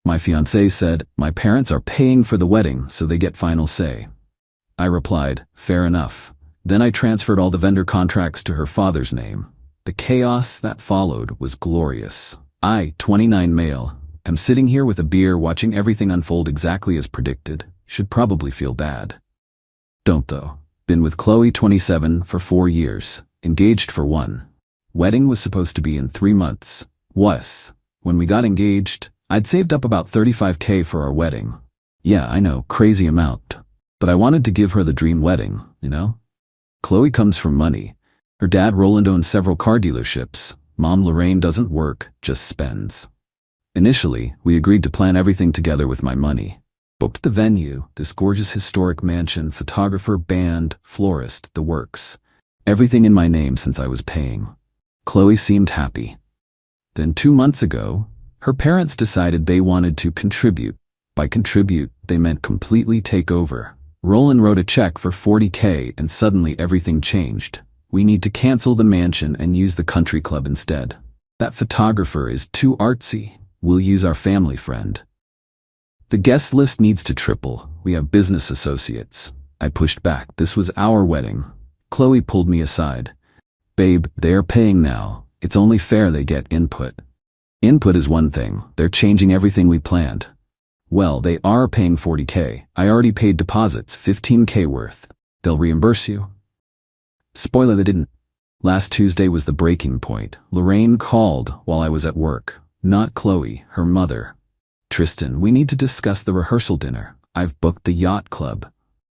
My fiancée said, my parents are paying for the wedding, so they get final say. I replied, fair enough. Then I transferred all the vendor contracts to her father's name. The chaos that followed was glorious. I, 29 male, am sitting here with a beer watching everything unfold exactly as predicted. Should probably feel bad. Don't though. Been with Chloe, 27, for 4 years. Engaged for 1. Wedding was supposed to be in 3 months. When we got engaged, I'd saved up about $35K for our wedding. Yeah, I know, crazy amount. But I wanted to give her the dream wedding, you know? Chloe comes from money. Her dad Roland owns several car dealerships. Mom Lorraine doesn't work, just spends. Initially, we agreed to plan everything together with my money. Booked the venue, this gorgeous historic mansion, photographer, band, florist, the works. Everything in my name since I was paying. Chloe seemed happy. Then 2 months ago, her parents decided they wanted to contribute. By contribute, they meant completely take over. Roland wrote a check for $40K and suddenly everything changed. We need to cancel the mansion and use the country club instead. That photographer is too artsy. We'll use our family friend. The guest list needs to triple. We have business associates. I pushed back. This was our wedding. Chloe pulled me aside. Babe, they're paying now. It's only fair they get input. Input is one thing. They're changing everything we planned. Well, they are paying $40K. I already paid deposits, $15K worth. They'll reimburse you. Spoiler, they didn't. Last Tuesday was the breaking point. Lorraine called while I was at work. Not Chloe, her mother. Tristan, we need to discuss the rehearsal dinner. I've booked the yacht club.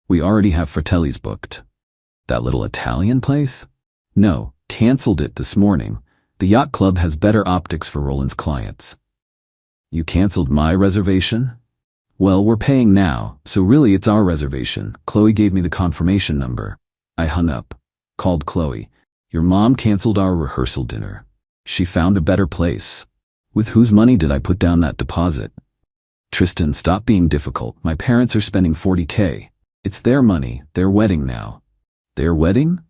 We already have Fratelli's booked. That little Italian place? No, canceled it this morning. The yacht club has better optics for Roland's clients. You canceled my reservation? Well, we're paying now, so really it's our reservation. Chloe gave me the confirmation number. I hung up. Called Chloe. Your mom canceled our rehearsal dinner. She found a better place. With whose money did I put down that deposit? Tristan, stop being difficult. My parents are spending $40K. It's their money, their wedding now. Their wedding?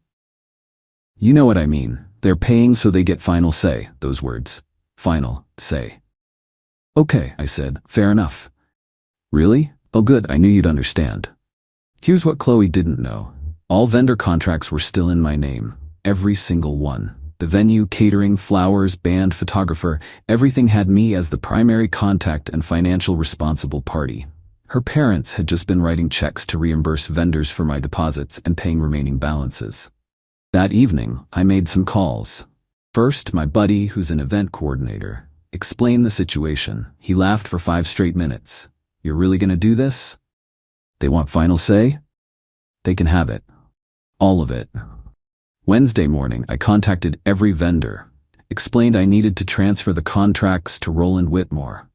You know what I mean. They're paying so they get final say, those words. Final say. Okay, I said, fair enough. Really? Oh good, I knew you'd understand. Here's what Chloe didn't know. All vendor contracts were still in my name. Every single one. The venue, catering, flowers, band, photographer, everything had me as the primary contact and financial responsible party. Her parents had just been writing checks to reimburse vendors for my deposits and paying remaining balances. That evening, I made some calls. First, my buddy, who's an event coordinator, explained the situation. He laughed for 5 straight minutes. You're really gonna do this? They want final say? They can have it. All of it. Wednesday morning, I contacted every vendor, explained I needed to transfer the contracts to Roland Whitmore.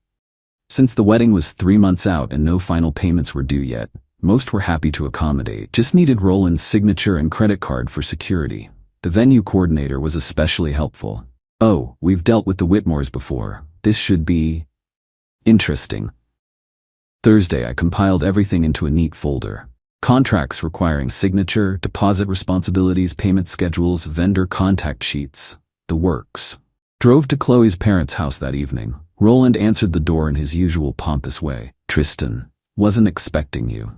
Since the wedding was 3 months out and no final payments were due yet, most were happy to accommodate, just needed Roland's signature and credit card for security. The venue coordinator was especially helpful. Oh, we've dealt with the Whitmores before. This should be interesting. Thursday, I compiled everything into a neat folder. Contracts requiring signature, deposit responsibilities, payment schedules, vendor contact sheets, the works. Drove to Chloe's parents' house that evening. Roland answered the door in his usual pompous way. Tristan, wasn't expecting you.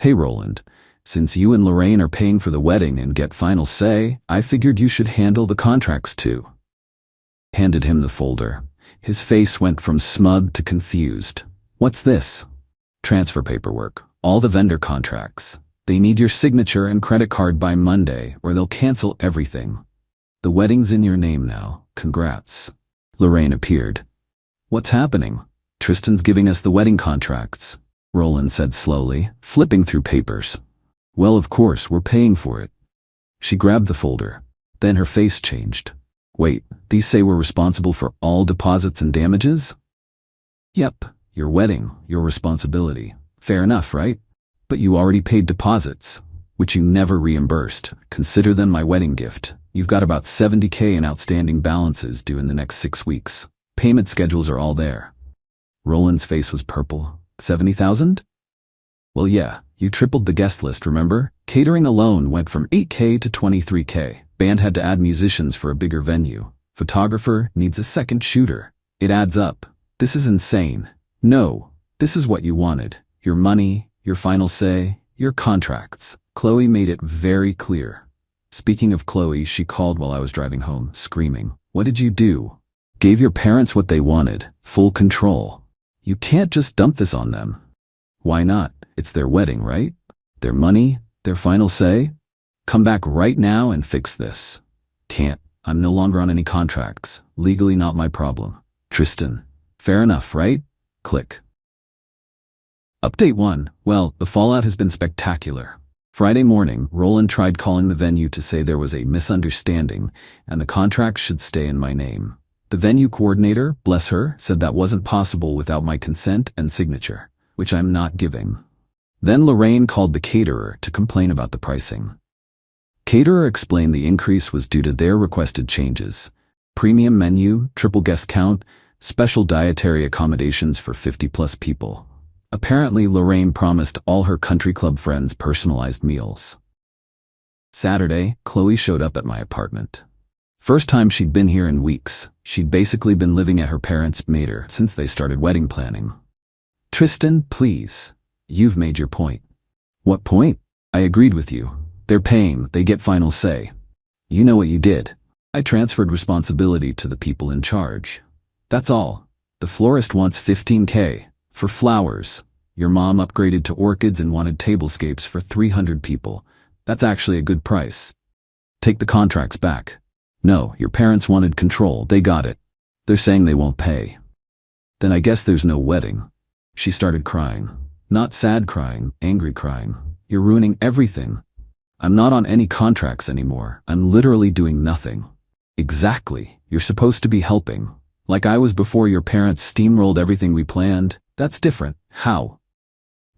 Hey Roland, since you and Lorraine are paying for the wedding and get final say, I figured you should handle the contracts too. Handed him the folder. His face went from smug to confused. What's this? Transfer paperwork. All the vendor contracts. They need your signature and credit card by Monday or they'll cancel everything. The wedding's in your name now. Congrats. Lorraine appeared. What's happening? Tristan's giving us the wedding contracts, Roland said slowly, flipping through papers. Well, of course, we're paying for it. She grabbed the folder. Then her face changed. Wait, these say we're responsible for all deposits and damages? Yep, your wedding, your responsibility. Fair enough, right? But you already paid deposits, which you never reimbursed. Consider them my wedding gift. You've got about $70K in outstanding balances due in the next 6 weeks. Payment schedules are all there. Roland's face was purple. 70,000? Well, yeah, you tripled the guest list, remember? Catering alone went from 8K to 23K. Band had to add musicians for a bigger venue. Photographer needs a second shooter. It adds up. This is insane. No, this is what you wanted. Your money, your final say, your contracts. Chloe made it very clear. Speaking of Chloe, she called while I was driving home, screaming, "What did you do? Gave your parents what they wanted, full control. You can't just dump this on them." Why not? It's their wedding, right? Their money, their final say? Come back right now and fix this. Can't. I'm no longer on any contracts. Legally not my problem. Tristan. Fair enough, right? Click. Update 1. Well, the fallout has been spectacular. Friday morning, Roland tried calling the venue to say there was a misunderstanding and the contract should stay in my name. The venue coordinator, bless her, said that wasn't possible without my consent and signature, which I'm not giving. Then Lorraine called the caterer to complain about the pricing. Caterer explained the increase was due to their requested changes. Premium menu, triple guest count, special dietary accommodations for 50+ people. Apparently, Lorraine promised all her country club friends personalized meals. Saturday, Chloe showed up at my apartment. First time she'd been here in weeks. She'd basically been living at her parents' mater since they started wedding planning. Tristan, please. You've made your point. What point? I agreed with you. They're paying, they get final say. You know what you did. I transferred responsibility to the people in charge. That's all. The florist wants $15K. For flowers. Your mom upgraded to orchids and wanted tablescapes for 300 people. That's actually a good price. Take the contracts back. No, your parents wanted control, they got it. They're saying they won't pay. Then I guess there's no wedding. She started crying. Not sad crying, angry crying. You're ruining everything. I'm not on any contracts anymore. I'm literally doing nothing. Exactly. You're supposed to be helping. Like I was before your parents steamrolled everything we planned. That's different. How?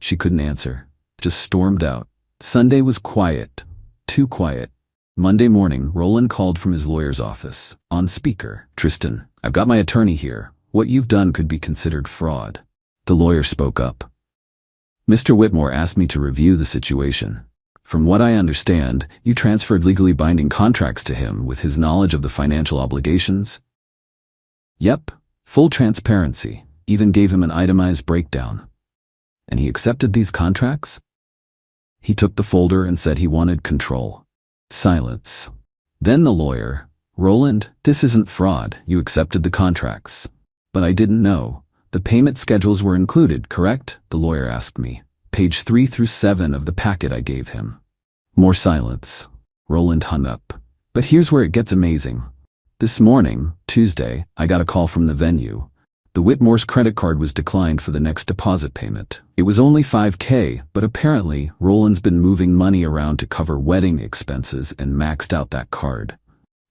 She couldn't answer. Just stormed out. Sunday was quiet. Too quiet. Monday morning, Roland called from his lawyer's office. On speaker. Tristan, I've got my attorney here. What you've done could be considered fraud. The lawyer spoke up. Mr. Whitmore asked me to review the situation. From what I understand, you transferred legally binding contracts to him with his knowledge of the financial obligations? Yep. Full transparency. Even gave him an itemized breakdown. And he accepted these contracts? He took the folder and said he wanted control. Silence. Then the lawyer, Roland, this isn't fraud. You accepted the contracts. But I didn't know. The payment schedules were included, correct? The lawyer asked me. Page 3 through 7 of the packet I gave him. More silence. Roland hung up. But here's where it gets amazing. This morning, Tuesday, I got a call from the venue. The Whitmore's credit card was declined for the next deposit payment. It was only $5K, but apparently, Roland's been moving money around to cover wedding expenses and maxed out that card.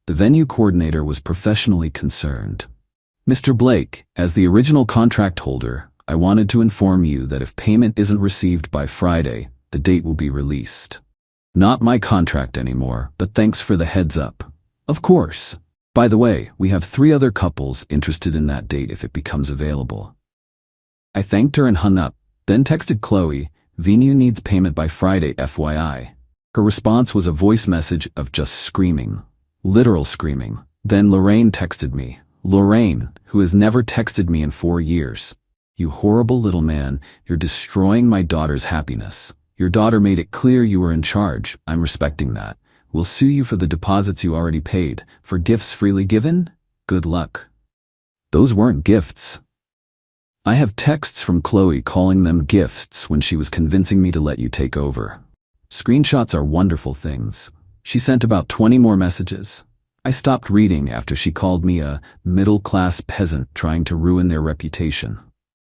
The venue coordinator was professionally concerned. Mr. Blake, as the original contract holder, I wanted to inform you that if payment isn't received by Friday, the date will be released. Not my contract anymore, but thanks for the heads up. Of course. By the way, we have 3 other couples interested in that date if it becomes available. I thanked her and hung up, then texted Chloe, venue needs payment by Friday FYI. Her response was a voice message of just screaming. Literal screaming. Then Lorraine texted me. Lorraine, who has never texted me in 4 years. You horrible little man, you're destroying my daughter's happiness. Your daughter made it clear you were in charge. I'm respecting that. We'll sue you for the deposits you already paid. For gifts freely given? Good luck. Those weren't gifts. I have texts from Chloe calling them gifts when she was convincing me to let you take over. Screenshots are wonderful things. She sent about 20 more messages. I stopped reading after she called me a middle-class peasant trying to ruin their reputation.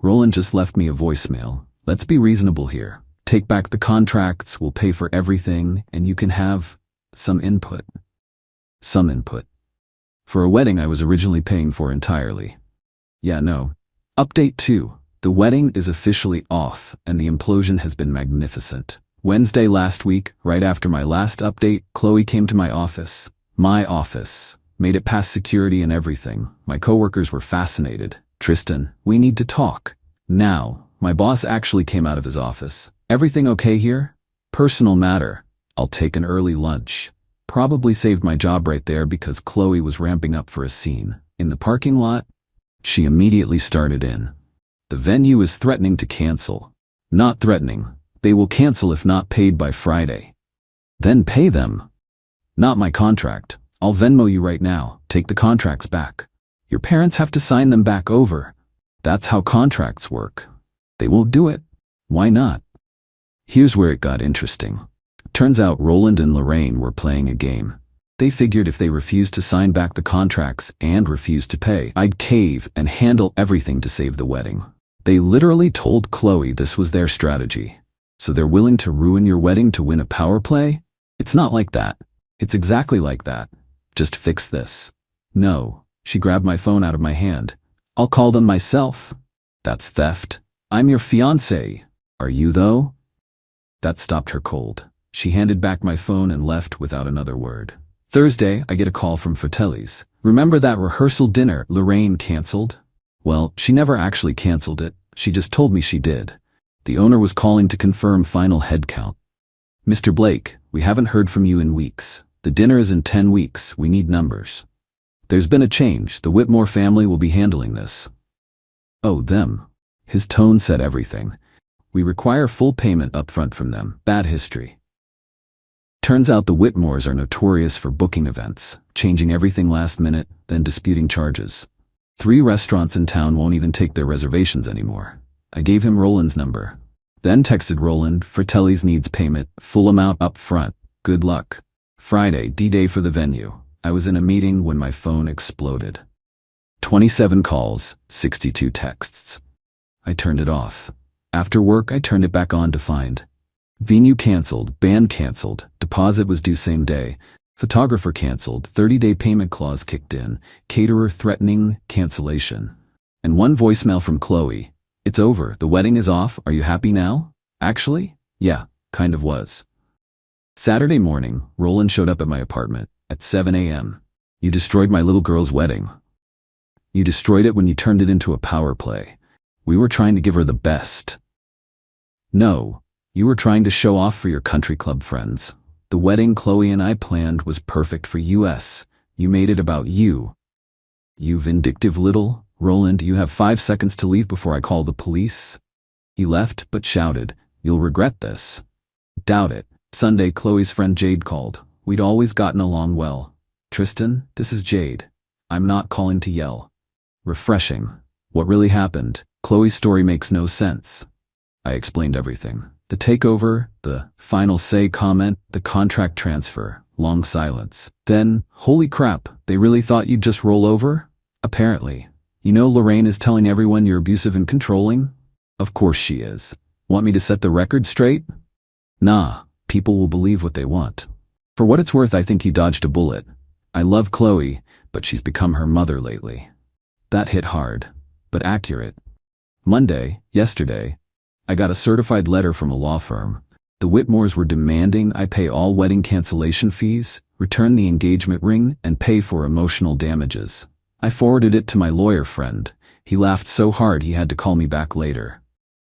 Roland just left me a voicemail. Let's be reasonable here. Take back the contracts, we'll pay for everything, and you can have some input. Some input. For a wedding I was originally paying for entirely. Yeah, no. Update 2. The wedding is officially off, and the implosion has been magnificent. Wednesday last week, right after my last update, Chloe came to my office. Made it past security and everything. My coworkers were fascinated. Tristan, we need to talk. Now, my boss actually came out of his office. Everything okay here? Personal matter. I'll take an early lunch. Probably saved my job right there because Chloe was ramping up for a scene. In the parking lot, she immediately started in. The venue is threatening to cancel. Not threatening. They will cancel if not paid by Friday. Then pay them. Not my contract. I'll Venmo you right now. Take the contracts back. Your parents have to sign them back over. That's how contracts work. They won't do it. Why not? Here's where it got interesting. Turns out Roland and Lorraine were playing a game. They figured if they refused to sign back the contracts and refused to pay, I'd cave and handle everything to save the wedding. They literally told Chloe this was their strategy. So they're willing to ruin your wedding to win a power play? It's not like that. It's exactly like that. Just fix this. No. She grabbed my phone out of my hand. I'll call them myself. That's theft. I'm your fiancé. Are you though? That stopped her cold. She handed back my phone and left without another word. Thursday, I get a call from Fratelli's. Remember that rehearsal dinner Lorraine canceled? Well, she never actually canceled it. She just told me she did. The owner was calling to confirm final head count. Mr. Blake, we haven't heard from you in weeks. The dinner is in 10 weeks. We need numbers. There's been a change. The Whitmore family will be handling this. Oh, them. His tone said everything. We require full payment upfront from them. Bad history. Turns out the Whitmores are notorious for booking events, changing everything last minute, then disputing charges. 3 restaurants in town won't even take their reservations anymore. I gave him Roland's number. Then texted Roland, Fratelli's needs payment, full amount up front. Good luck. Friday, D-Day for the venue. I was in a meeting when my phone exploded. 27 calls, 62 texts. I turned it off. After work, I turned it back on to find venue canceled, band canceled, deposit was due same day, photographer canceled, 30-day payment clause kicked in, caterer threatening cancellation. And one voicemail from Chloe. It's over, the wedding is off, are you happy now? Actually, yeah, kind of was. Saturday morning, Roland showed up at my apartment at 7 a.m. You destroyed my little girl's wedding. You destroyed it when you turned it into a power play. We were trying to give her the best. No, you were trying to show off for your country club friends. The wedding Chloe and I planned was perfect for us. You made it about you. You vindictive little. Roland, you have 5 seconds to leave before I call the police. He left but shouted, you'll regret this. Doubt it. Sunday, Chloe's friend Jade called. We'd always gotten along well. Tristan, this is Jade. I'm not calling to yell. Refreshing. What really happened? Chloe's story makes no sense. I explained everything. The takeover, the final say comment, the contract transfer, long silence. Then, holy crap, they really thought you'd just roll over? Apparently. You know Lorraine is telling everyone you're abusive and controlling? Of course she is. Want me to set the record straight? Nah, people will believe what they want. For what it's worth, I think you dodged a bullet. I love Chloe, but she's become her mother lately. That hit hard, but accurate. Monday, yesterday, I got a certified letter from a law firm. The Whitmores were demanding I pay all wedding cancellation fees, return the engagement ring, and pay for emotional damages. I forwarded it to my lawyer friend. He laughed so hard he had to call me back later.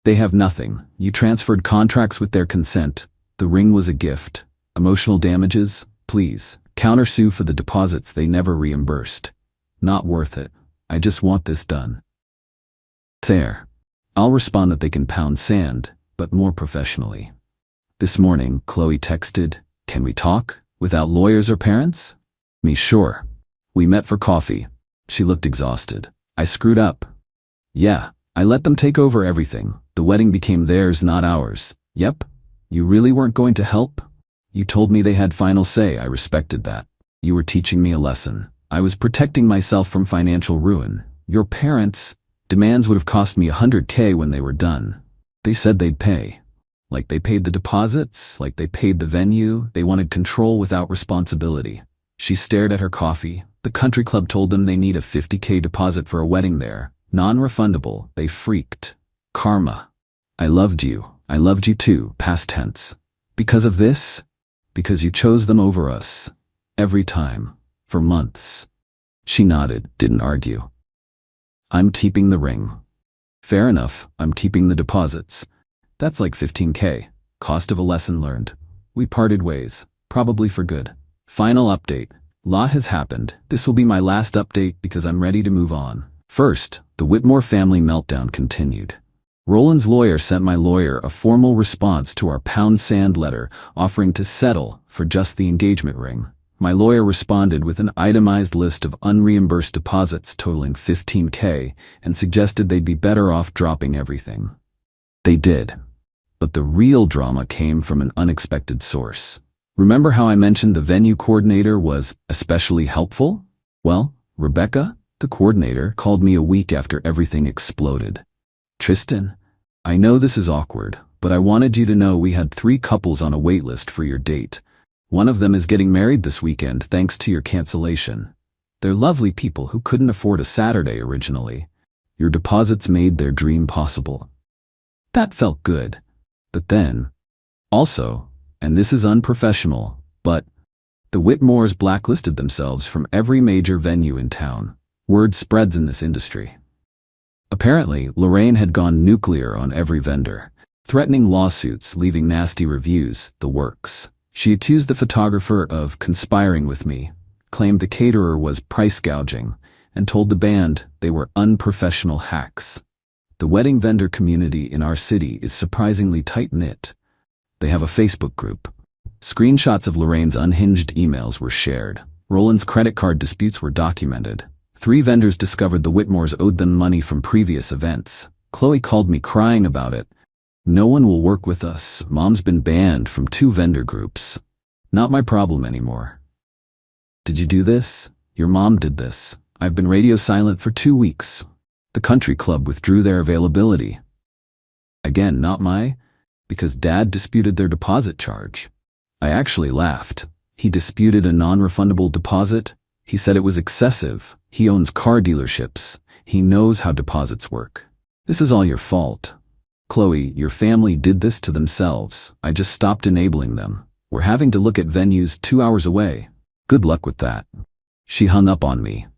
They have nothing. You transferred contracts with their consent. The ring was a gift. Emotional damages? Please. Countersue for the deposits they never reimbursed. Not worth it. I just want this done. There. I'll respond that they can pound sand, but more professionally. This morning, Chloe texted, can we talk? Without lawyers or parents? Me, sure. We met for coffee. She looked exhausted. I screwed up. Yeah, I let them take over everything. The wedding became theirs, not ours. Yep. You really weren't going to help? You told me they had final say. I respected that. You were teaching me a lesson. I was protecting myself from financial ruin. Your parents' demands would have cost me $100K when they were done. They said they'd pay. Like they paid the deposits, like they paid the venue. They wanted control without responsibility. She stared at her coffee. The country club told them they need a $50K deposit for a wedding there. Non-refundable. They freaked. Karma. I loved you. I loved you too, past tense. Because of this? Because you chose them over us. Every time. For months. She nodded, didn't argue. I'm keeping the ring. Fair enough, I'm keeping the deposits. That's like $15K. Cost of a lesson learned. We parted ways. Probably for good. Final update. Lot has happened. This will be my last update because I'm ready to move on. First, the Whitmore family meltdown continued. Roland's lawyer sent my lawyer a formal response to our pound sand letter offering to settle for just the engagement ring. My lawyer responded with an itemized list of unreimbursed deposits totaling $15K and suggested they'd be better off dropping everything. They did. But the real drama came from an unexpected source. Remember how I mentioned the venue coordinator was especially helpful? Well, Rebecca, the coordinator, called me a week after everything exploded. Tristan, I know this is awkward, but I wanted you to know we had 3 couples on a wait list for your date. One of them is getting married this weekend thanks to your cancellation. They're lovely people who couldn't afford a Saturday originally. Your deposits made their dream possible. That felt good. But then, also, and this is unprofessional, but the Whitmores blacklisted themselves from every major venue in town. Word spreads in this industry. Apparently, Lorraine had gone nuclear on every vendor, threatening lawsuits, leaving nasty reviews, the works. She accused the photographer of conspiring with me, claimed the caterer was price gouging, and told the band they were unprofessional hacks. The wedding vendor community in our city is surprisingly tight-knit. They have a Facebook group. Screenshots of Lorraine's unhinged emails were shared. Roland's credit card disputes were documented. 3 vendors discovered the Whitmores owed them money from previous events. Chloe called me crying about it. No one will work with us. Mom's been banned from 2 vendor groups. Not my problem anymore. Did you do this? Your mom did this. I've been radio silent for 2 weeks. The country club withdrew their availability. Again, not my, because Dad disputed their deposit charge. I actually laughed. He disputed a non-refundable deposit? He said it was excessive. He owns car dealerships. He knows how deposits work. This is all your fault. Chloe, your family did this to themselves. I just stopped enabling them. We're having to look at venues 2 hours away. Good luck with that. She hung up on me.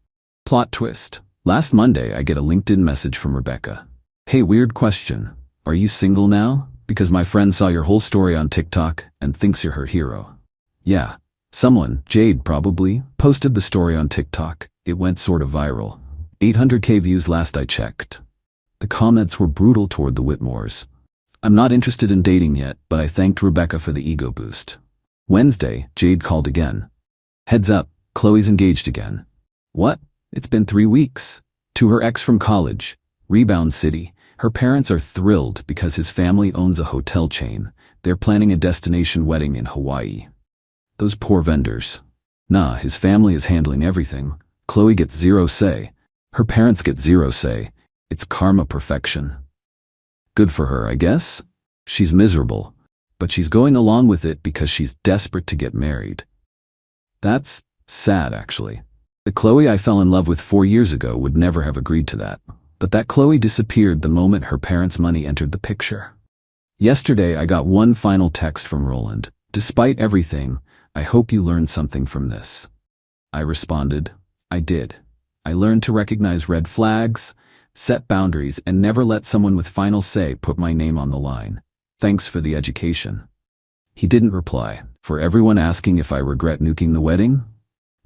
Plot twist. Last Monday, I get a LinkedIn message from Rebecca. Hey, weird question. Are you single now? Because my friend saw your whole story on TikTok and thinks you're her hero. Yeah. Someone, Jade probably, posted the story on TikTok. It went sort of viral. 800K views last I checked. The comments were brutal toward the Whitmores. I'm not interested in dating yet, but I thanked Rebecca for the ego boost. Wednesday, Jade called again. Heads up, Chloe's engaged again. What? It's been 3 weeks. To her ex from college, Rebound City. Her parents are thrilled because his family owns a hotel chain. They're planning a destination wedding in Hawaii. Those poor vendors. Nah, his family is handling everything. Chloe gets 0 say. Her parents get 0 say. It's karma perfection. Good for her, I guess. She's miserable, but she's going along with it because she's desperate to get married. That's sad, actually. The Chloe I fell in love with 4 years ago would never have agreed to that. But that Chloe disappeared the moment her parents' money entered the picture. Yesterday, I got one final text from Roland. Despite everything, I hope you learned something from this. I responded, I did. I learned to recognize red flags, set boundaries, and never let someone with final say put my name on the line. Thanks for the education. He didn't reply. For everyone asking if I regret nuking the wedding?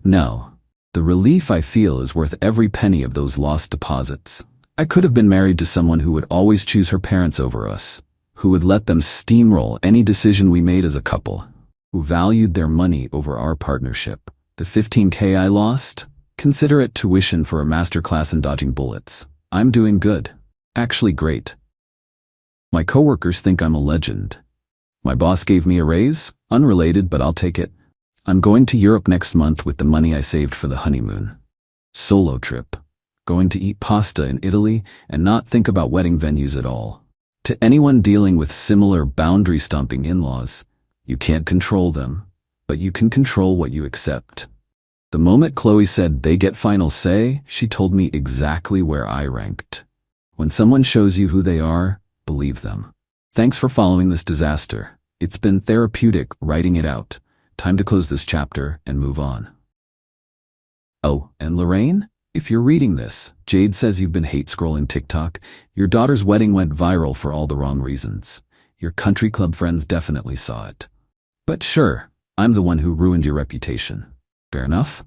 No. The relief I feel is worth every penny of those lost deposits. I could have been married to someone who would always choose her parents over us, who would let them steamroll any decision we made as a couple, who valued their money over our partnership. The $15K I lost? Consider it tuition for a masterclass in dodging bullets. I'm doing good. Actually great. My coworkers think I'm a legend. My boss gave me a raise? Unrelated, but I'll take it. I'm going to Europe next month with the money I saved for the honeymoon. Solo trip. Going to eat pasta in Italy and not think about wedding venues at all. To anyone dealing with similar boundary-stomping in-laws, you can't control them, but you can control what you accept. The moment Chloe said they get final say, she told me exactly where I ranked. When someone shows you who they are, believe them. Thanks for following this disaster. It's been therapeutic writing it out. Time to close this chapter and move on. Oh, and Lorraine? If you're reading this, Jade says you've been hate-scrolling TikTok. Your daughter's wedding went viral for all the wrong reasons. Your country club friends definitely saw it. But sure, I'm the one who ruined your reputation. Fair enough?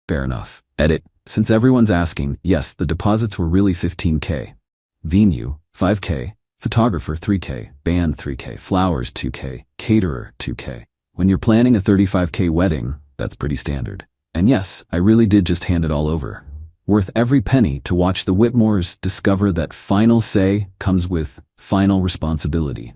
Fair enough. Edit. Since everyone's asking, yes, the deposits were really $15K. Venue, $5K. Photographer, $3K. Band, $3K. Flowers, $2K. Caterer, $2K. When you're planning a $35K wedding, that's pretty standard. And yes, I really did just hand it all over. Worth every penny to watch the Whitmores discover that final say comes with final responsibility.